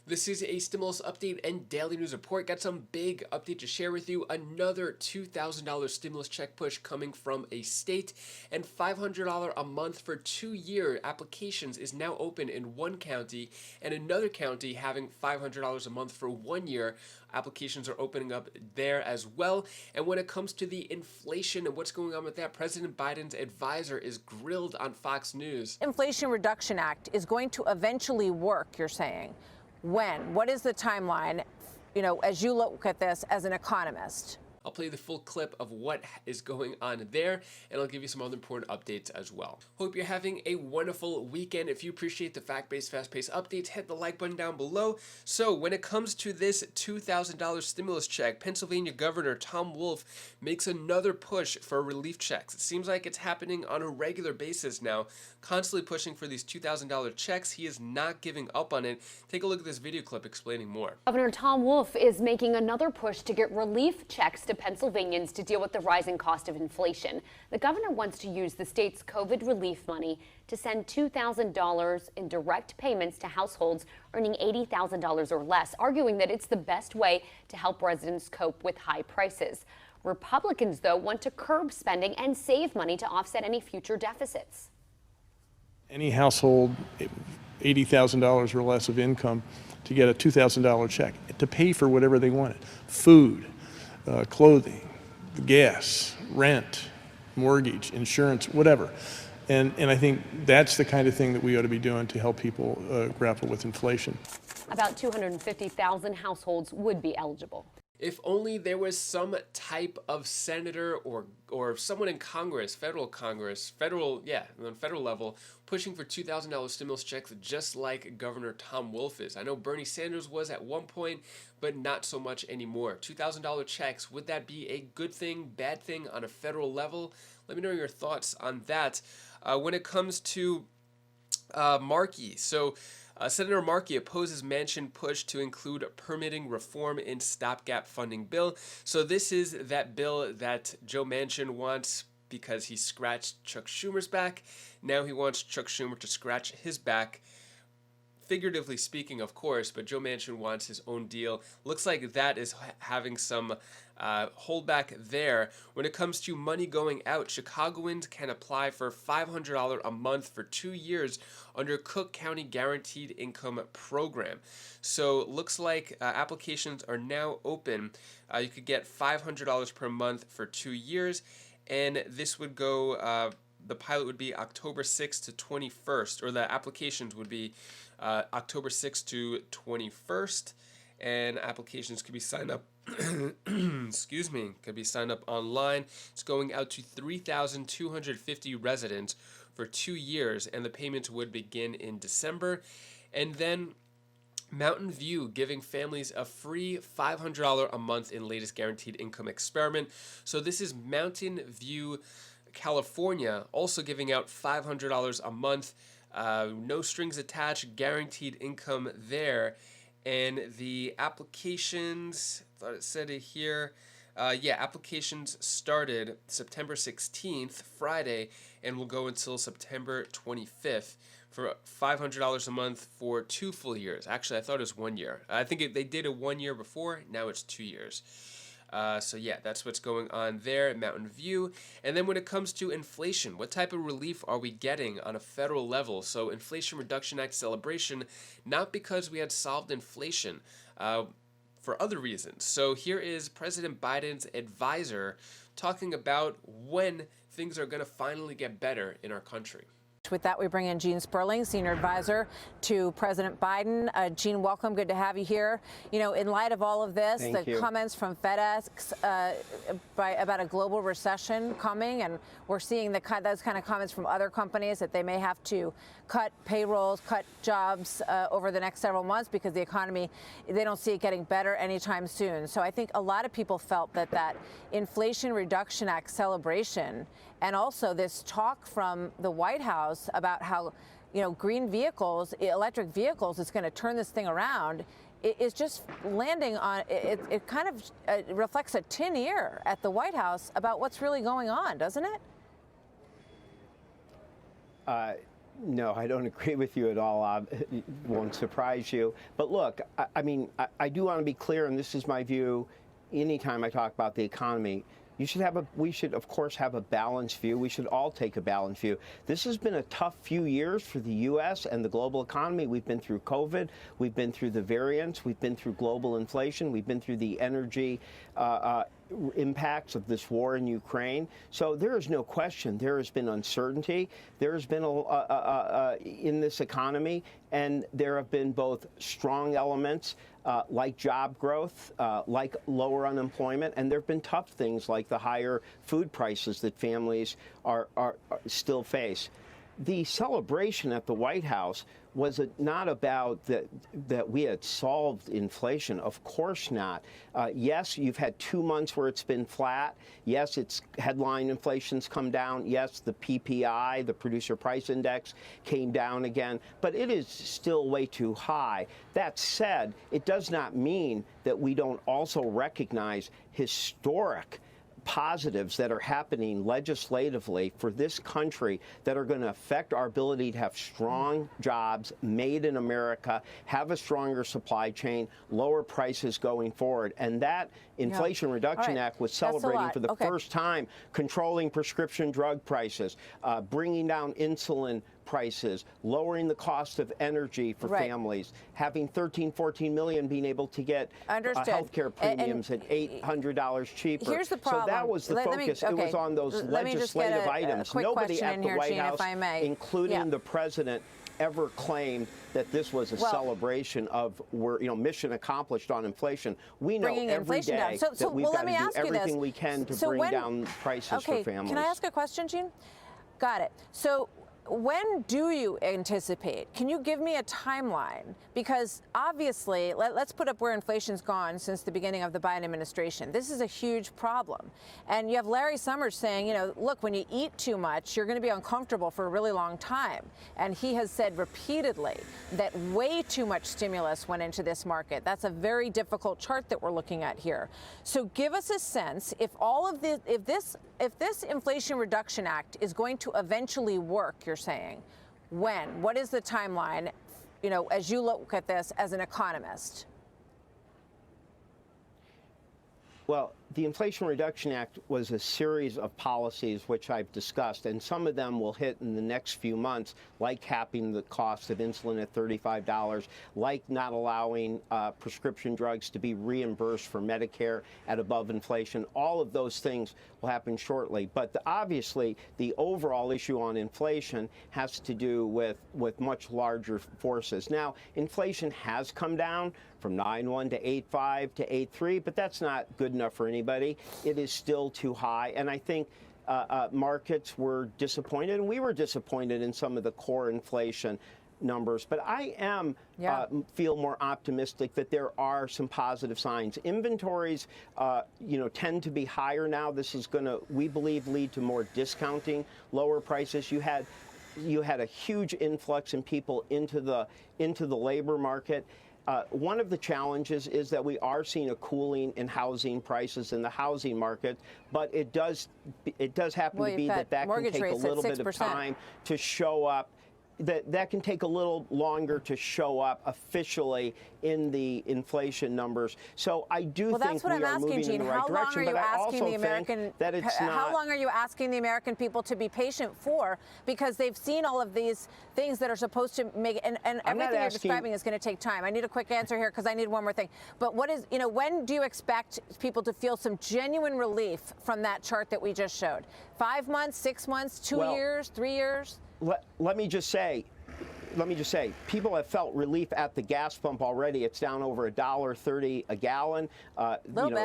This is a stimulus update and daily news report. Got some big update to share with you. Another $2,000 stimulus check push coming from a state, and $500 a month for 2-year applications is now open in one county, and another county having $500 a month for 1 year. Applications are opening up there as well. And when it comes to the inflation and what's going on with that, President Biden's advisor is grilled on Fox News. Inflation Reduction Act is going to eventually work, you're saying. When? What is the timeline, as you look at this as an economist? I'll play the full clip of what is going on there, and I'll give you some other important updates as well. Hope you're having a wonderful weekend. If you appreciate the fact-based, fast-paced updates, hit the like button down below. So when it comes to this $2,000 stimulus check, Pennsylvania Governor Tom Wolf makes another push for relief checks. It seems like it's happening on a regular basis now, constantly pushing for these $2,000 checks. He is not giving up on it. Take a look at this video clip explaining more. Governor Tom Wolf is making another push to get relief checks to Pennsylvanians to deal with the rising cost of inflation. The governor wants to use the state's COVID relief money to send $2,000 in direct payments to households earning $80,000 or less, arguing that it's the best way to help residents cope with high prices. Republicans, though, want to curb spending and save money to offset any future deficits. Any household, $80,000 or less of income, to get a $2,000 check to pay for whatever they wanted: food, clothing, gas, rent, mortgage, insurance, whatever. And I think that's the kind of thing that we ought to be doing to help people grapple with inflation. About 250,000 households would be eligible. If only there was some type of senator or someone in Congress, federal level, pushing for $2,000 stimulus checks just like Governor Tom Wolf is. I know Bernie Sanders was at one point, but not so much anymore. $2,000 checks, would that be a good thing, bad thing on a federal level? Let me know your thoughts on that. When it comes to Markey, Senator Markey opposes Manchin push to include permitting reform in stopgap funding bill. So this is that bill that Joe Manchin wants because he scratched Chuck Schumer's back. Now he wants Chuck Schumer to scratch his back. Figuratively speaking, of course, but Joe Manchin wants his own deal. Looks like that is having some holdback there. When it comes to money going out, Chicagoans can apply for $500 a month for 2 years under Cook County Guaranteed Income Program. So looks like applications are now open. You could get $500 per month for 2 years, and this would go, the pilot would be October 6th to 21st, or the applications would be October 6th to 21st, and applications could be signed up could be signed up online. It's going out to 3,250 residents for 2 years, and the payments would begin in December. And then Mountain View giving families a free $500 a month in latest guaranteed income experiment. So this is Mountain View, California, also giving out $500 a month. No strings attached, guaranteed income there. And the applications, I thought it said it here. Applications started September 16th, Friday, and will go until September 25th for $500 a month for 2 full years. Actually, I thought it was 1 year. I think they did a 1 year before. Now it's 2 years. That's what's going on there at Mountain View. And then when it comes to inflation, what type of relief are we getting on a federal level? So Inflation Reduction Act celebration, not because we had solved inflation, for other reasons. So here is President Biden's advisor talking about when things are going to finally get better in our country. With that, we bring in Gene Sperling, Senior Advisor to President Biden. Gene, welcome. Good to have you here. In light of all of this, comments from FedEx about a global recession coming, and we're seeing those kind of comments from other companies that they may have to cut payrolls, cut jobs over the next several months because the economy, they don't see it getting better anytime soon. So I think a lot of people felt that Inflation Reduction Act celebration, and also this talk from the White House about how, green vehicles, electric vehicles is going to turn this thing around, is just landing on, it kind of reflects a tin ear at the White House about what's really going on, doesn't it? No, I don't agree with you at all. It won't surprise you. But look, I mean, I do want to be clear, and this is my view anytime I talk about the economy. We should, of course, have a balanced view. We should all take a balanced view. This has been a tough few years for the U.S. and the global economy. We've been through COVID. We've been through the variants. We've been through global inflation. We've been through the energy impacts of this war in Ukraine. So there is no question there has been uncertainty. There has been in this economy, and there have been both strong elements like job growth, like lower unemployment, and there have been tough things like the higher food prices that families are still face. The celebration at the White House was not about that we had solved inflation. Of course not. Yes, you've had 2 months where it's been flat. Yes, it's headline inflation's come down. Yes, the PPI, the Producer Price Index, came down again. But it is still way too high. That said, it does not mean that we don't also recognize historic positives that are happening legislatively for this country that are going to affect our ability to have strong jobs made in America, have a stronger supply chain, lower prices going forward. And that Inflation Reduction Act was celebrating for the first time controlling prescription drug prices, bringing down insulin prices, lowering the cost of energy for families, having 14 million being able to get health care premiums at $800 cheaper. Here's the problem. So that was the focus. It was on those legislative items. Nobody at the White House, including the president, ever claimed that this was a celebration of mission accomplished on inflation. We know every day that we've got to do everything we can to bring down prices for families. Can I ask a question, Gene? Got it. So when do you anticipate? Can you give me a timeline? Because obviously, let's put up where inflation's gone since the beginning of the Biden administration. This is a huge problem. And you have Larry Summers saying, look, when you eat too much, you're going to be uncomfortable for a really long time. And he has said repeatedly that way too much stimulus went into this market. That's a very difficult chart that we're looking at here. So give us a sense if this Inflation Reduction Act is going to eventually work, you're saying, when? What is the timeline, as you look at this as an economist? Well, the Inflation Reduction Act was a series of policies which I've discussed, and some of them will hit in the next few months, like capping the cost of insulin at $35, like not allowing prescription drugs to be reimbursed for Medicare at above inflation. All of those things will happen shortly. But obviously, the overall issue on inflation has to do with much larger forces. Now, inflation has come down from 9.1 to 8.5 to 8.3, but that's not good enough for anybody. It is still too high, and I think markets were disappointed, and we were disappointed in some of the core inflation numbers. But I am feel more optimistic that there are some positive signs. Inventories, tend to be higher now. This is going to, we believe, lead to more discounting, lower prices. You had a huge influx in people into the labor market. One of the challenges is that we are seeing a cooling in housing prices in the housing market, but it does happen to be that can take a little bit of time to show up. That can take a little longer to show up officially in the inflation numbers. So I do think we are moving in the right direction, but I also think that it's not. How long are you asking the American people to be patient for? Because they've seen all of these things that are supposed to make, and everything you're describing is going to take time. I need a quick answer here because I need one more thing. But when do you expect people to feel some genuine relief from that chart that we just showed? 5 months, 6 months, 2 years, 3 years? Let me just say, people have felt relief at the gas pump already. It's down over $1.30 a gallon.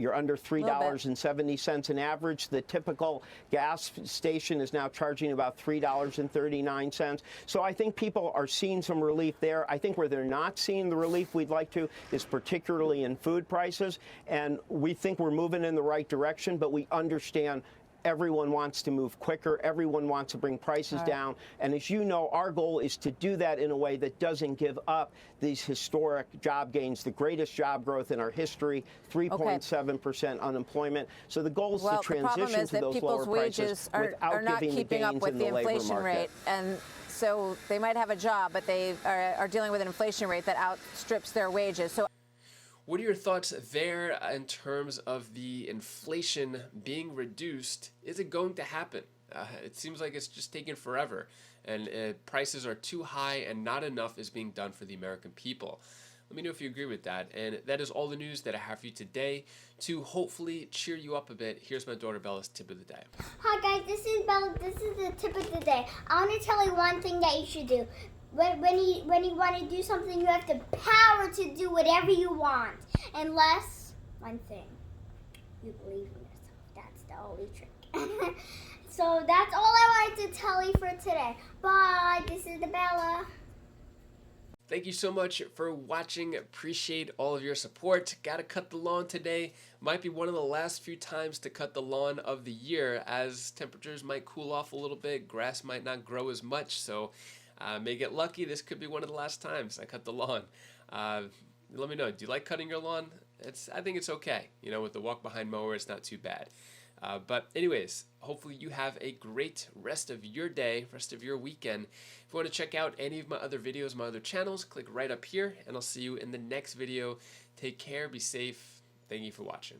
You're under $3.70 an average. The typical gas station is now charging about $3.39. So I think people are seeing some relief there. I think where they're not seeing the relief we'd like to is particularly in food prices. And we think we're moving in the right direction, but we understand everyone wants to move quicker. Everyone wants to bring prices down. And as you know, our goal is to do that in a way that doesn't give up these historic job gains, the greatest job growth in our history, 3.7% unemployment. So the goal is to transition to those lower prices without giving the gains in the labor market. And So they might have a job, but they are dealing with an inflation rate that outstrips their wages. So what are your thoughts there in terms of the inflation being reduced? Is it going to happen? It seems like it's just taking forever, and prices are too high and not enough is being done for the American people. Let me know if you agree with that. And that is all the news that I have for you today. To hopefully cheer you up a bit, here's my daughter Bella's tip of the day. Hi guys, this is Bella. This is the tip of the day. I want to tell you one thing that you should do. When you want to do something, you have the power to do whatever you want. Unless, one thing, you believe in yourself. That's the only trick. So that's all I wanted to tell you for today. Bye. This is the Bella. Thank you so much for watching. Appreciate all of your support. Gotta cut the lawn today. Might be one of the last few times to cut the lawn of the year, as temperatures might cool off a little bit. Grass might not grow as much, so may get lucky. This could be one of the last times I cut the lawn. Let me know. Do you like cutting your lawn? I think it's okay. You know, with the walk behind mower, it's not too bad. But anyways, hopefully you have a great rest of your day, rest of your weekend. If you want to check out any of my other videos, my other channels, click right up here, and I'll see you in the next video. Take care, be safe. Thank you for watching.